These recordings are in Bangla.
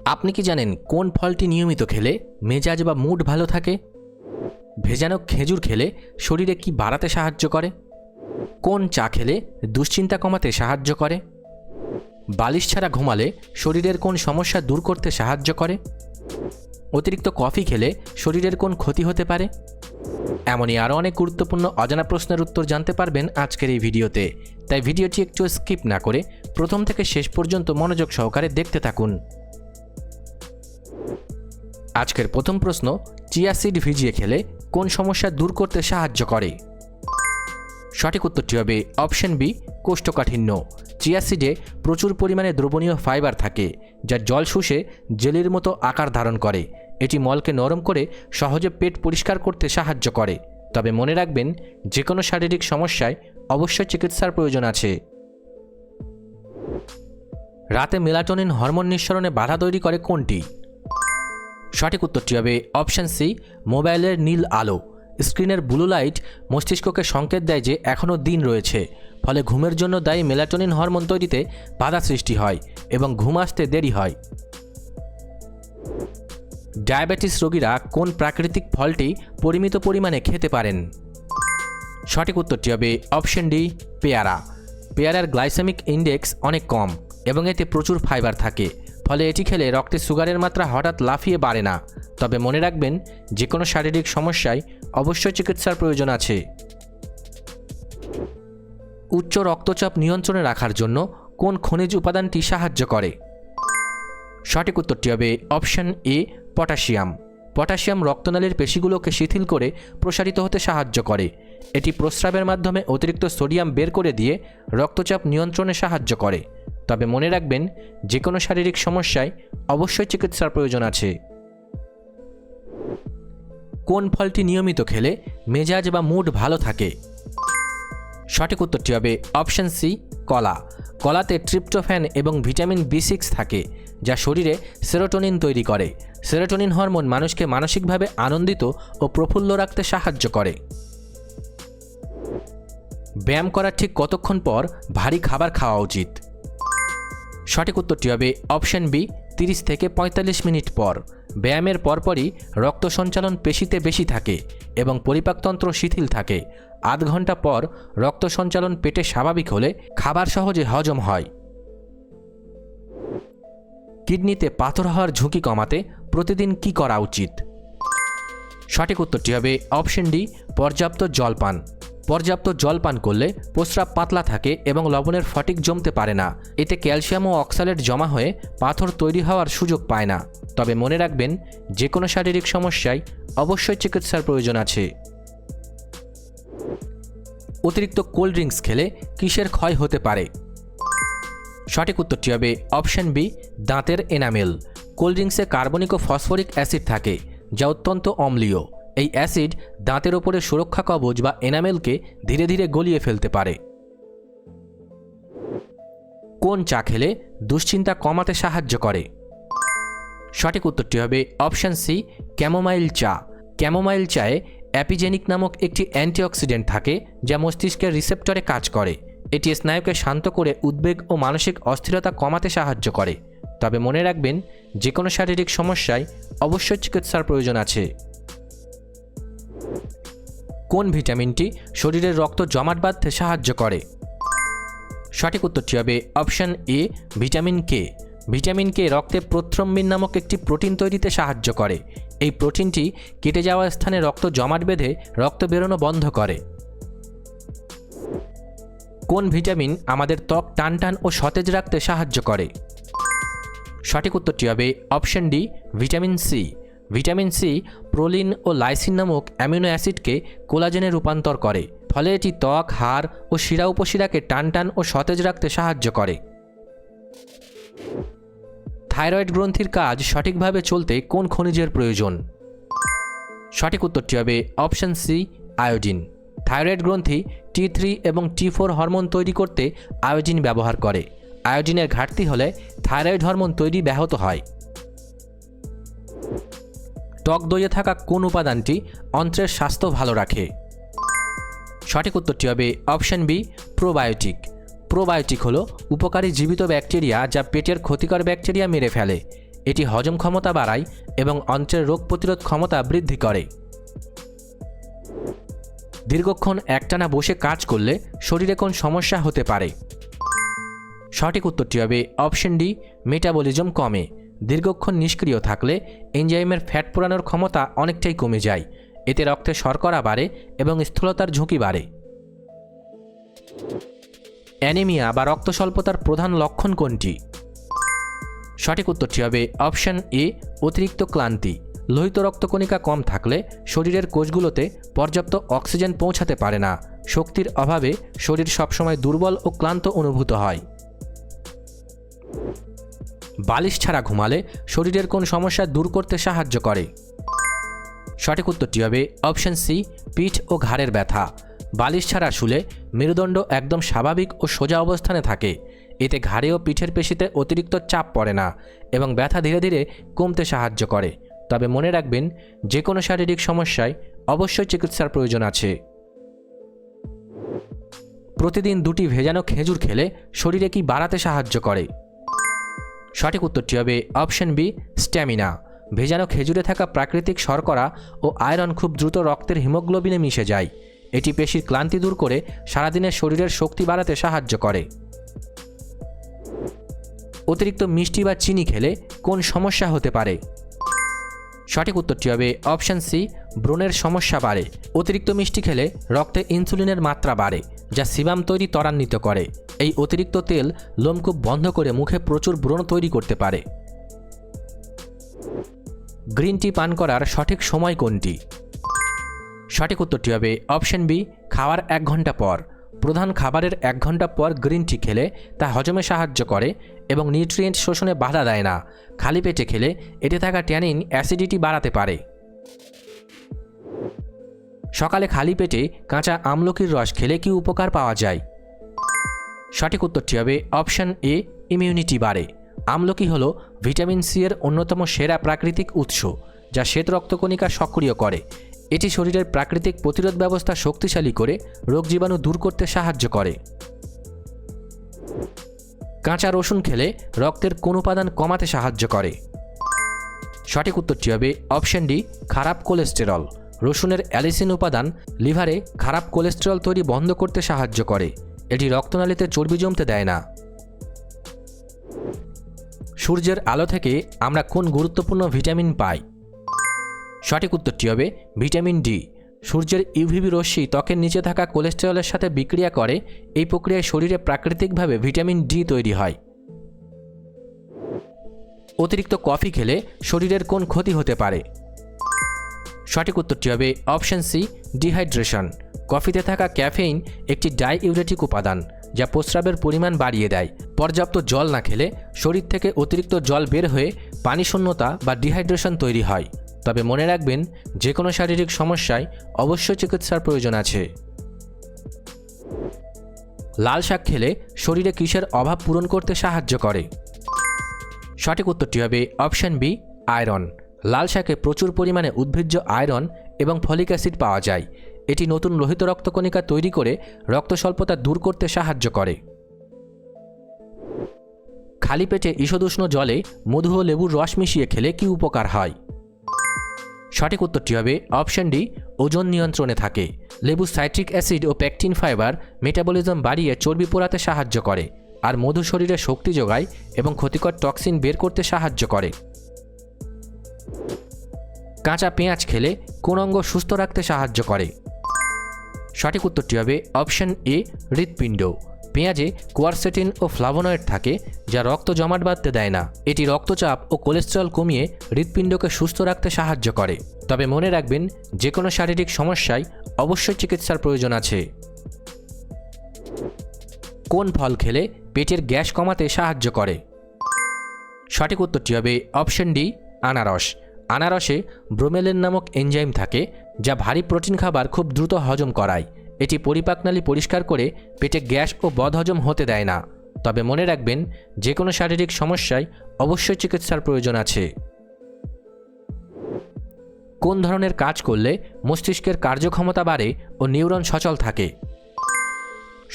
আপনি কি জানেন কোন ফলটি নিয়মিত খেলে মেজাজ বা মুড ভালো থাকে? ভেজানো খেজুর খেলে শরীরে কি বাড়াতে সাহায্য করে? কোন চা খেলে দুশ্চিন্তা কমাতে সাহায্য করে? বালিশ ছাড়া ঘুমালে শরীরের কোন সমস্যা দূর করতে সাহায্য করে? অতিরিক্ত কফি খেলে শরীরের কোন ক্ষতি হতে পারে? এমনই আরও অনেক গুরুত্বপূর্ণ অজানা প্রশ্নের উত্তর জানতে পারবেন আজকের এই ভিডিওতে, তাই ভিডিওটি একটু স্কিপ না করে প্রথম থেকে শেষ পর্যন্ত মনোযোগ সহকারে দেখতে থাকুন। আজকের প্রথম প্রশ্ন, চিয়া সিড ভিজিয়ে খেলে কোন সমস্যা দূর করতে সাহায্য করে? সঠিক উত্তরটি হবে অপশন বি, কোষ্ঠকাঠিন্য। চিয়া সিডে প্রচুর পরিমাণে দ্রবণীয় ফাইবার থাকে, যা জল শুষে জেলির মতো আকার ধারণ করে। এটি মলকে নরম করে সহজে পেট পরিষ্কার করতে সাহায্য করে। তবে মনে রাখবেন, যে কোনো শারীরিক সমস্যায় অবশ্যই চিকিৎসার প্রয়োজন আছে। রাতে মেলাটোনিন হরমোন নিঃসরণে বাধা তৈরি করে কোনটি? সঠিক উত্তরটি হবে অপশন সি, মোবাইলের নীল আলো। স্ক্রিনের ব্লু লাইট মস্তিষ্ককে সংকেত দেয় যে এখনও দিন রয়েছে, ফলে ঘুমের জন্য দায়ী মেলাটোনিন হরমোন তৈরিতে বাধা সৃষ্টি হয় এবং ঘুম আসতে দেরি হয়। ডায়াবেটিস রোগীরা কোন প্রাকৃতিক ফলটি পরিমিত পরিমাণে খেতে পারেন? সঠিক উত্তরটি হবে অপশন ডি, পেয়ারা। পেয়ারার গ্লাইসেমিক ইন্ডেক্স অনেক কম এবং এতে প্রচুর ফাইবার থাকে, ফলে এটি খেলে রক্তে সুগারের মাত্রা হঠাৎ লাফিয়ে বাড়ে না। তবে মনে রাখবেন, যে কোনো শারীরিক সমস্যায় অবশ্যই চিকিৎসার প্রয়োজন আছে। উচ্চ রক্তচাপ নিয়ন্ত্রণে রাখার জন্য কোন খনিজ উপাদানটি সাহায্য করে? সঠিক উত্তরটি হবে অপশন এ, পটাশিয়াম। পটাশিয়াম রক্তনালীর পেশিগুলোকে শিথিল করে প্রসারিত হতে সাহায্য করে। এটি প্রস্রাবের মাধ্যমে অতিরিক্ত সোডিয়াম বের করে দিয়ে রক্তচাপ নিয়ন্ত্রণে সাহায্য করে। তবে মনে রাখবেন, যে কোনো শারীরিক সমস্যায় অবশ্যই চিকিৎসার প্রয়োজন আছে। কোন ফলটি নিয়মিত খেলে মেজাজ বা মুড ভালো থাকে? সঠিক উত্তরটি হবে অপশন সি, কলা। কলাতে ট্রিপ্টোফ্যান এবং ভিটামিন বি6 থাকে, যা শরীরে সেরোটোনিন তৈরি করে। সেরোটোনিন হরমোন মানুষকে মানসিকভাবে আনন্দিত ও প্রফুল্ল রাখতে সাহায্য করে। ব্যায়াম করার ঠিক কতক্ষণ পর ভারী খাবার খাওয়া উচিত? সঠিক উত্তরটি হবে অপশন বি, 30 থেকে 45 মিনিট পর। ব্যায়ামের পরপরই রক্ত সঞ্চালন পেশিতে বেশি থাকে এবং পরিপাকতন্ত্র শিথিল থাকে। আধ ঘন্টা পর রক্ত সঞ্চালন পেটে স্বাভাবিক হলে খাবার সহজে হজম হয়। কিডনিতে পাথর হওয়ার ঝুঁকি কমাতে প্রতিদিন কি করা উচিত? সঠিক উত্তরটি হবে অপশন ডি, পর্যাপ্ত জলপান। পর্যাপ্ত জল পান করলে প্রস্রাব পাতলা থাকে এবং লবণের ফটিক জমতে পারে না। এতে ক্যালসিয়াম ও অক্সালেট জমা হয়ে পাথর তৈরি হওয়ার সুযোগ পায় না। তবে মনে রাখবেন, যে কোনো শারীরিক সমস্যায় অবশ্যই চিকিৎসার প্রয়োজন আছে। অতিরিক্ত কোল্ড ড্রিঙ্কস খেলে কিসের ক্ষয় হতে পারে? সঠিক উত্তরটি হবে অপশন বি, দাঁতের এনামেল। কোল্ড ড্রিঙ্কসে কার্বনিক ও ফসফরিক অ্যাসিড থাকে, যা অত্যন্ত অম্লীয়। এই অ্যাসিড দাঁতের ওপরে সুরক্ষা কবচ বা এনামেলকে ধীরে ধীরে গলিয়ে ফেলতে পারে। কোন চা খেলে দুশ্চিন্তা কমাতে সাহায্য করে? সঠিক উত্তরটি হবে অপশন সি, ক্যামোমাইল চা। ক্যামোমাইল চায়ে অ্যাপিজেনিক নামক একটি অ্যান্টিঅক্সিডেন্ট থাকে, যা মস্তিষ্কের রিসেপ্টরে কাজ করে। এটি স্নায়ুকে শান্ত করে উদ্বেগ ও মানসিক অস্থিরতা কমাতে সাহায্য করে। তবে মনে রাখবেন, যে কোনো শারীরিক সমস্যায় অবশ্যই চিকিৎসার প্রয়োজন আছে। কোন ভিটামিনটি শরীরের রক্ত জমাট বাঁধতে সাহায্য করে? সঠিক উত্তরটি হবে option A, vitamin K. Vitamin K রক্তে প্রোথ্রম্বিন নামক একটি প্রোটিন তৈরিতে সাহায্য করে। এই প্রোটিনটি কেটে যাওয়া স্থানে রক্ত জমাট বেঁধে রক্ত বেরোনো বন্ধ করে। কোন ভিটামিন আমাদের ত্বক টানটান ও সতেজ রাখতে সাহায্য করে? সঠিক উত্তরটি হবে option D, vitamin C. Vitamin C proline ও লাইসিন নামক অ্যামিনো অ্যাসিডকে কোলাজেনে রূপান্তর করে, ফলে এটি ত্বক, হাড় ও শিরা উপশিরাকে টানটান ও সতেজ রাখতে সাহায্য করে। থাইরয়েড গ্রন্থির কাজ সঠিকভাবে চলতে কোন খনিজের প্রয়োজন? সঠিক উত্তরটি হবে অপশন সি, আয়োডিন। থাইরয়েড গ্রন্থি T3 এবং T4 হরমোন তৈরি করতে আয়োডিন ব্যবহার করে। আয়োডিনের ঘাটতি হলে থাইরয়েড হরমোন তৈরি ব্যাহত হয়। টক দইয়ে থাকা কোন উপাদানটি অন্ত্রের স্বাস্থ্য ভালো রাখে? সঠিক উত্তরটি হবে অপশন বি, প্রোবায়োটিক। প্রোবায়োটিক হলো উপকারী জীবিত ব্যাকটেরিয়া যা পেটের ক্ষতিকর ব্যাকটেরিয়া মেরে ফেলে। এটি হজম ক্ষমতা বাড়ায় এবং অন্ত্রের রোগ প্রতিরোধ ক্ষমতা বৃদ্ধি করে। দীর্ঘক্ষণ একটানা বসে কাজ করলে শরীরে কোন সমস্যা হতে পারে? সঠিক উত্তরটি হবে অপশন ডি, মেটাবলিজম কমে। দীর্ঘক্ষণ নিষ্ক্রিয় থাকলে এনজাইমের ফ্যাট পোড়ানোর ক্ষমতা অনেকটাই কমে যায়। এতে রক্তে শর্করা বাড়ে এবং স্থূলতার ঝুঁকি বাড়ে। অ্যানিমিয়া বা রক্ত স্বল্পতার প্রধান লক্ষণ কোনটি? সঠিক উত্তরটি হবে অপশন এ, অতিরিক্ত ক্লান্তি। লোহিত রক্তকণিকা কম থাকলে শরীরের কোষগুলোতে পর্যাপ্ত অক্সিজেন পৌঁছাতে পারে না। শক্তির অভাবে শরীর সবসময় দুর্বল ও ক্লান্ত অনুভূত হয়। বালিশ ছাড়া ঘুমালে শরীরের কোন সমস্যা দূর করতে সাহায্য করে? সঠিক উত্তরটি হবে অপশন সি, পিঠ ও ঘাড়ের ব্যথা। বালিশ ছাড়া শুলে মেরুদণ্ড একদম স্বাভাবিক ও সোজা অবস্থানে থাকে। এতে ঘাড়ে ও পিঠের পেশিতে অতিরিক্ত চাপ পড়ে না এবং ব্যথা ধীরে ধীরে কমতে সাহায্য করে। তবে মনে রাখবেন, যে কোনো শারীরিক সমস্যায় অবশ্যই চিকিৎসার প্রয়োজন আছে। প্রতিদিন 2টি ভেজানো খেজুর খেলে শরীরে কি বাড়াতে সাহায্য করে? সঠিক উত্তরটি হবে অপশন বি, স্ট্যামিনা। ভেজানো খেজুরে থাকা প্রাকৃতিক শর্করা ও আয়রন খুব দ্রুত রক্তের হিমোগ্লোবিনে মিশে যায়। এটি পেশির ক্লান্তি দূর করে সারাদিনের শরীরের শক্তি বাড়াতে সাহায্য করে। অতিরিক্ত মিষ্টি বা চিনি খেলে কোন সমস্যা হতে পারে? সঠিক উত্তরটি হবে অপশন সি, ব্রণের সমস্যা বাড়ে। অতিরিক্ত মিষ্টি খেলে রক্তে ইনসুলিনের মাত্রা বাড়ে, যা সিবাম তৈরি ত্বরান্বিত করে। এই অতিরিক্ত তেল লোমকূপ বন্ধ করে মুখে প্রচুর ব্রণ তৈরি করতে পারে। গ্রিন টি পান করার সঠিক সময় কোনটি? সঠিক উত্তরটি হবে অপশন বি, খাওয়ার 1 ঘন্টা পর। প্রধান খাবারের 1 ঘন্টা পর গ্রিন টি খেলে তা হজমে সাহায্য করে এবং নিউট্রিয়েন্ট শোষণে বাধা দেয় না। খালি পেটে খেলে এতে থাকা ট্যানিন অ্যাসিডিটি বাড়াতে পারে। সকালে খালি পেটে কাঁচা আমলকির রস খেলে কি উপকার পাওয়া যায়? সঠিক উত্তরটি হবে অপশন এ, ইমিউনিটি বাড়ে। আমলকি হল ভিটামিন সি এর অন্যতম সেরা প্রাকৃতিক উৎস, যা শ্বেত রক্তকণিকা সক্রিয় করে। এটি শরীরের প্রাকৃতিক প্রতিরোধ ব্যবস্থা শক্তিশালী করে রোগ জীবাণু দূর করতে সাহায্য করে। কাঁচা রসুন খেলে রক্তের কোন উপাদান কমাতে সাহায্য করে? সঠিক উত্তরটি হবে অপশন ডি, খারাপ কোলেস্টেরল। রসুনের অ্যালিসিন উপাদান লিভারে খারাপ কোলেস্টেরল তৈরি বন্ধ করতে সাহায্য করে। এটি রক্তনালীতে চর্বি জমতে দেয় না। সূর্যের আলো থেকে আমরা কোন গুরুত্বপূর্ণ ভিটামিন পাই? সঠিক উত্তরটি হবে ভিটামিন ডি। সূর্যের ইউভিবি রশ্মি ত্বকের নিচে থাকা কোলেস্টেরলের সাথে বিক্রিয়া করে। এই প্রক্রিয়ায় শরীরে প্রাকৃতিকভাবে ভিটামিন ডি তৈরি হয়। অতিরিক্ত কফি খেলে শরীরের কোন ক্ষতি হতে পারে? সঠিক উত্তরটি হবে অপশন সি, ডিহাইড্রেশন। কফিতে থাকা ক্যাফেইন একটি ডাইইউরেটিক উপাদান, যা প্রস্রাবের পরিমাণ বাড়িয়ে দেয়। পর্যাপ্ত জল না খেলে শরীর থেকে অতিরিক্ত জল বের হয়ে পানিশূন্যতা বা ডিহাইড্রেশন তৈরি হয়। তবে মনে রাখবেন, যে কোনো শারীরিক সমস্যায় অবশ্যই চিকিৎসার প্রয়োজন আছে। লাল শাক খেলে শরীরে কিসের অভাব পূরণ করতে সাহায্য করে? সঠিক উত্তরটি হবে অপশন বি, আয়রন। লাল শাকে প্রচুর পরিমাণে উদ্ভিজ্জ আয়রন এবং ফলিক অ্যাসিড পাওয়া যায়। এটি নতুন লোহিত রক্তকণিকা তৈরি করে রক্ত স্বল্পতা দূর করতে সাহায্য করে। খালি পেটে ঈষদুষ্ণ জলে মধু ও লেবুর রস মিশিয়ে খেলে কি উপকার হয়? সঠিক উত্তরটি হবে অপশন ডি, ওজন নিয়ন্ত্রণে থাকে। লেবু সাইট্রিক অ্যাসিড ও পেকটিন ফাইবার মেটাবলিজম বাড়িয়ে চর্বি পোড়াতে সাহায্য করে, আর মধু শরীরে শক্তি যোগায় এবং ক্ষতিকর টক্সিন বের করতে সাহায্য করে। কাঁচা পেঁয়াজ খেলে কোন অঙ্গ সুস্থ রাখতে সাহায্য করে? সঠিক উত্তরটি হবে অপশন এ, হৃৎপিণ্ড। পেঁয়াজে কোয়ারসেটিন ও ফ্লাভোনয়েড থাকে, যা রক্ত জমাট বাঁধতে দেয় না। এটি রক্তচাপ ও কোলেস্টেরল কমিয়ে হৃৎপিণ্ডকে সুস্থ রাখতে সাহায্য করে। তবে মনে রাখবেন, যে কোনো শারীরিক সমস্যায় অবশ্যই চিকিৎসার প্রয়োজন আছে। কোন ফল খেলে পেটের গ্যাস কমাতে সাহায্য করে? সঠিক উত্তরটি হবে অপশন ডি, আনারস। আনারসে ব্রোমেলিন নামক এনজাইম থাকে, যা ভারী প্রোটিন খাবার খুব দ্রুত হজম করায়। এটি পরিপাকনালী পরিষ্কার করে পেটে গ্যাস ও বদহজম হতে দেয় না। তবে মনে রাখবেন, যে কোনো শারীরিক সমস্যায় অবশ্যই চিকিৎসার প্রয়োজন আছে। কোন ধরনের কাজ করলে মস্তিষ্কের কার্যক্ষমতা বাড়ে ও নিউরন সচল থাকে?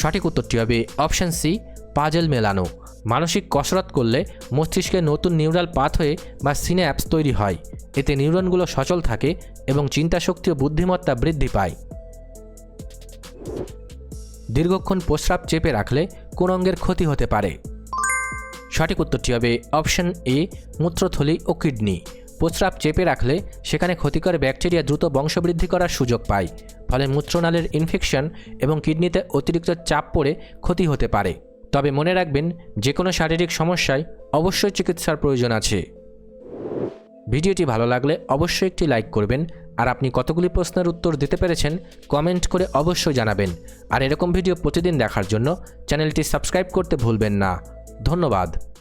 সঠিক উত্তরটি হবে অপশন সি, পাজল মেলানো। মানসিক কসরত করলে মস্তিষ্কে নতুন নিউরাল পাথওয়ে বা সিন্যাপস তৈরি হয়। এতে নিউরনগুলো সচল থাকে এবং চিন্তাশক্তি ও বুদ্ধিমত্তা বৃদ্ধি পায়। দীর্ঘক্ষণ প্রস্রাব চেপে রাখলে কোন অঙ্গের ক্ষতি হতে পারে? সঠিক উত্তরটি হবে অপশন এ, মূত্রথলি ও কিডনি। প্রস্রাব চেপে রাখলে সেখানে ক্ষতিকর ব্যাকটেরিয়া দ্রুত বংশবৃদ্ধি করার সুযোগ পায়, ফলে মূত্রনালীর ইনফেকশন এবং কিডনিতে অতিরিক্ত চাপ পড়ে ক্ষতি হতে পারে। তবে মনে রাখবেন, যে কোনো শারীরিক সমস্যায় অবশ্যই চিকিৎসার প্রয়োজন আছে। ভিডিওটি ভালো লাগলে অবশ্যই একটি লাইক করবেন, আর আপনি কতগুলি প্রশ্নের উত্তর দিতে পেরেছেন কমেন্ট করে অবশ্যই জানাবেন। আর এরকম ভিডিও প্রতিদিন দেখার জন্য চ্যানেলটি সাবস্ক্রাইব করতে ভুলবেন না। ধন্যবাদ।